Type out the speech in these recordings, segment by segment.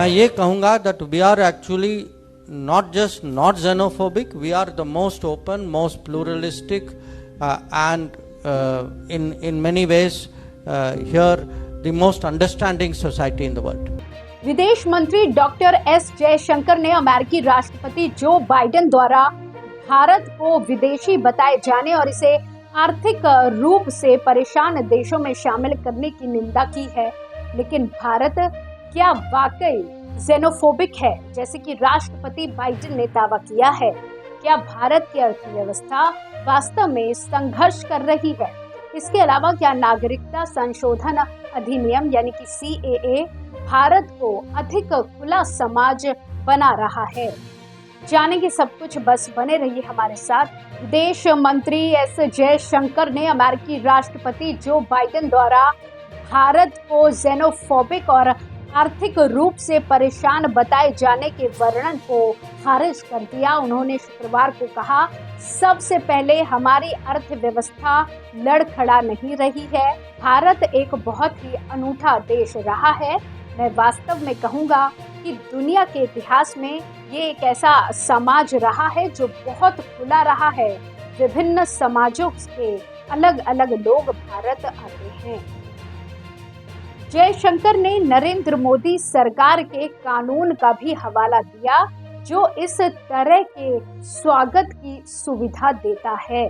मैं ये कहूँगा that we are actually not just not xenophobic, we are the most open, most pluralistic and in many ways here the most understanding society in the world. विदेश मंत्री doctor S Jaishankar ने अमेरिकी राष्ट्रपति Joe Biden द्वारा भारत को विदेशी बताए जाने और इसे आर्थिक रूप से परेशान देशों में शामिल करने की निंदा की है। लेकिन भारत क्या वाकई xenophobic है, जैसे कि राष्ट्रपति बाइडेन ने दावा किया है? क्या भारत की अर्थव्यवस्था वास्तव में संघर्ष कर रही है? इसके अलावा क्या नागरिकता संशोधन अधिनियम यानी कि CAA भारत को अधिक खुला समाज बना रहा है? जानेंगे सब कुछ, बस बने रहिए हमारे साथ। विदेश मंत्री एस जयशंकर ने अमेरिकी राष्ट्रपति जो बाइडेन द्वारा भारत को xenophobic और आर्थिक रूप से परेशान बताए जाने के वर्णन को खारिज कर दिया। उन्होंने शुक्रवार को कहा, सबसे पहले हमारी अर्थव्यवस्था लड़खड़ा नहीं रही है। भारत एक बहुत ही अनूठा देश रहा है। मैं वास्तव में कहूँगा कि दुनिया के इतिहास में ये एक ऐसा समाज रहा है जो बहुत खुला रहा है। विभिन्न समाजों के अलग अलग लोग भारत आते हैं। जयशंकर ने नरेंद्र मोदी सरकार के कानून का भी हवाला दिया जो इस तरह के स्वागत की सुविधा देता है।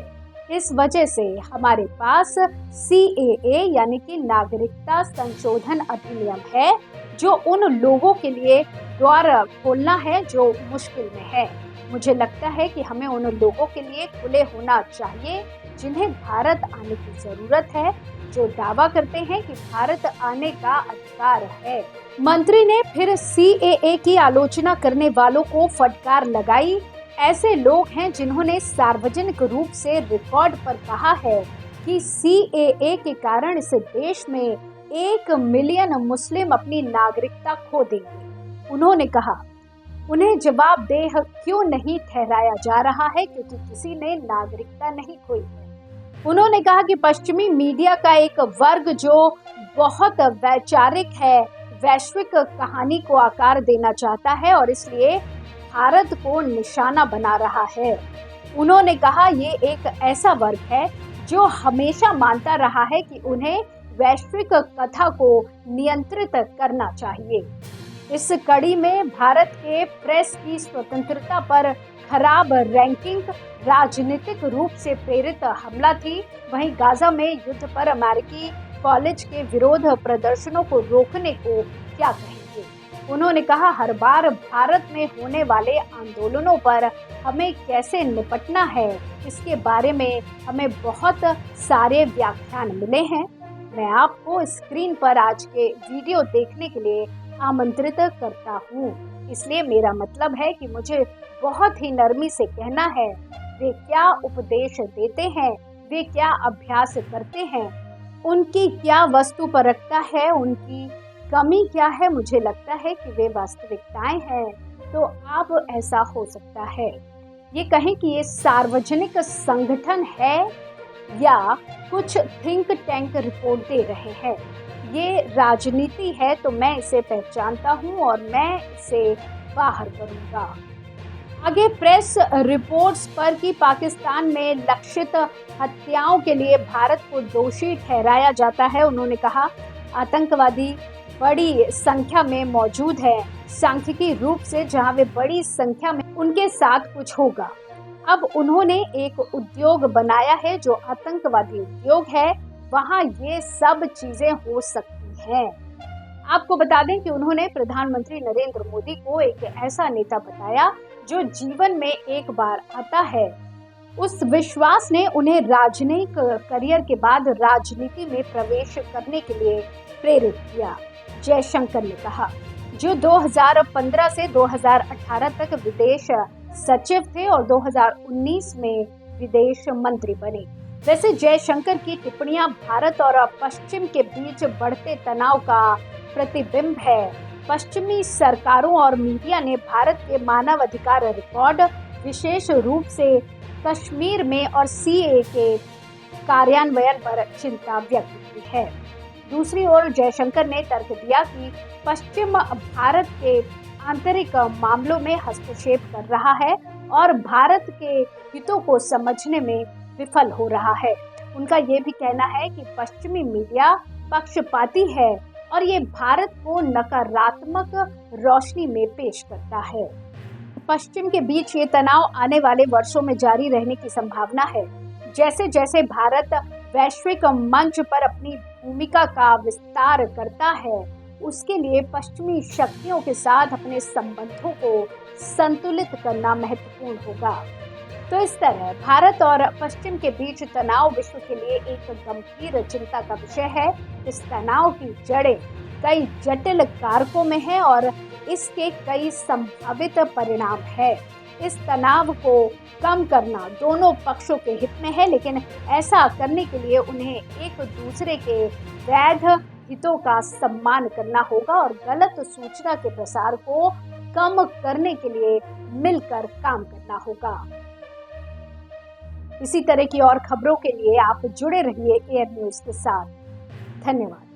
इस वजह से हमारे पास CAA यानी कि नागरिकता संशोधन अधिनियम है जो उन लोगों के लिए द्वार खोलना है जो मुश्किल में है। मुझे लगता है कि हमें उन लोगों के लिए खुले होना चाहिए जिन्हें भारत आने की जरूरत है, जो दावा करते हैं कि भारत आने का अधिकार है। मंत्री ने फिर CAA की आलोचना करने वालों को फटकार लगाई। ऐसे लोग हैं जिन्होंने सार्वजनिक रूप से रिकॉर्ड पर कहा है कि CAA के कारण इस देश में 1 मिलियन मुस्लिम अपनी नागरिकता खो देंगे। उन्होंने कहा, उन्हें जवाबदेह क्यों नहीं ठहराया जा रहा है क्योंकि किसी ने नागरिकता नहीं खोई है। उन्होंने कहा कि पश्चिमी मीडिया का एक वर्ग जो बहुत वैचारिक है, वैश्विक कहानी को आकार देना चाहता है और इसलिए भारत को निशाना बना रहा है। उन्होंने कहा, ये एक ऐसा वर्ग है जो हमेशा मानता रहा है कि उन्हें वैश्विक कथा को नियंत्रित करना चाहिए। इस कड़ी में भारत के प्रेस की स्वतंत्रता पर खराब रैंकिंग राजनीतिक रूप से प्रेरित हमला थी। वहीं गाजा में युद्ध पर अमेरिकी कॉलेज के विरोध प्रदर्शनों को रोकने को क्या कहेंगे? उन्होंने कहा, हर बार भारत में होने वाले आंदोलनों पर हमें कैसे निपटना है, इसके बारे में हमें बहुत सारे व्याख्यान मिले हैं। मैं आपको स्क्रीन पर आज के वीडियो देखने के लिए आमंत्रित करता हूँ। इसलिए मेरा मतलब है कि मुझे बहुत ही नरमी से कहना है, वे क्या उपदेश देते हैं, वे क्या अभ्यास करते हैं, उनकी क्या वस्तुपरकता है, उनकी कमी क्या है। मुझे लगता है कि वे वास्तविकताएं हैं। तो अब ऐसा हो सकता है ये कहें कि ये सार्वजनिक संगठन है या कुछ थिंक टैंक रिपोर्ट दे रहे हैं। ये राजनीति है तो मैं इसे पहचानता हूँ और मैं इसे बाहर करूँगा। आगे प्रेस रिपोर्ट्स पर कि पाकिस्तान में लक्षित हत्याओं के लिए भारत को दोषी ठहराया जाता है। उन्होंने कहा, आतंकवादी बड़ी संख्या में मौजूद है, सांख्यिकी रूप से जहां वे बड़ी संख्या में उनके साथ कुछ होगा। अब उन्होंने एक उद्योग बनाया है जो आतंकवादी उद्योग है, वहां ये सब चीजें हो सकती हैं। आपको बता दें कि उन्होंने प्रधानमंत्री नरेंद्र मोदी को एक ऐसा नेता बताया जो जीवन में एक बार आता है। उस विश्वास ने उन्हें राजनयिक करियर के बाद राजनीति में प्रवेश करने के लिए प्रेरित किया। जयशंकर ने कहा, जो 2015 से 2018 तक विदेश सचिव थे और 2019 में विदेश मंत्री बने। वैसे जयशंकर की टिप्पणियां भारत और पश्चिम के बीच बढ़ते तनाव का प्रतिबिंब है। पश्चिमी सरकारों और मीडिया ने भारत के मानव अधिकार रिकॉर्ड, विशेष रूप से कश्मीर में और CAA के कार्यान्वयन पर चिंता व्यक्त की है। दूसरी ओर जयशंकर ने तर्क दिया कि पश्चिम भारत के आंतरिक मामलों में हस्तक्षेप कर रहा है और भारत के हितों को समझने में विफल हो रहा है। उनका ये भी कहना है कि पश्चिमी मीडिया पक्षपाती है और ये भारत को नकारात्मक रोशनी में पेश करता है। पश्चिम के बीच ये तनाव आने वाले वर्षों में जारी रहने की संभावना है। जैसे जैसे भारत वैश्विक मंच पर अपनी भूमिका का विस्तार करता है, उसके लिए पश्चिमी शक्तियों के साथ अपने संबंधों को संतुलित करना महत्वपूर्ण होगा। तो इस तरह भारत और पश्चिम के बीच तनाव विश्व के लिए एक गंभीर चिंता का विषय है। इस तनाव की जड़ें कई जटिल कारकों में है और इसके कई संभावित परिणाम है। इस तनाव को कम करना दोनों पक्षों के हित में है, लेकिन ऐसा करने के लिए उन्हें एक दूसरे के वैध हितों का सम्मान करना होगा और गलत सूचना के प्रसार को कम करने के लिए मिलकर काम करना होगा। इसी तरह की और खबरों के लिए आप जुड़े रहिए एयर न्यूज़ के साथ। धन्यवाद।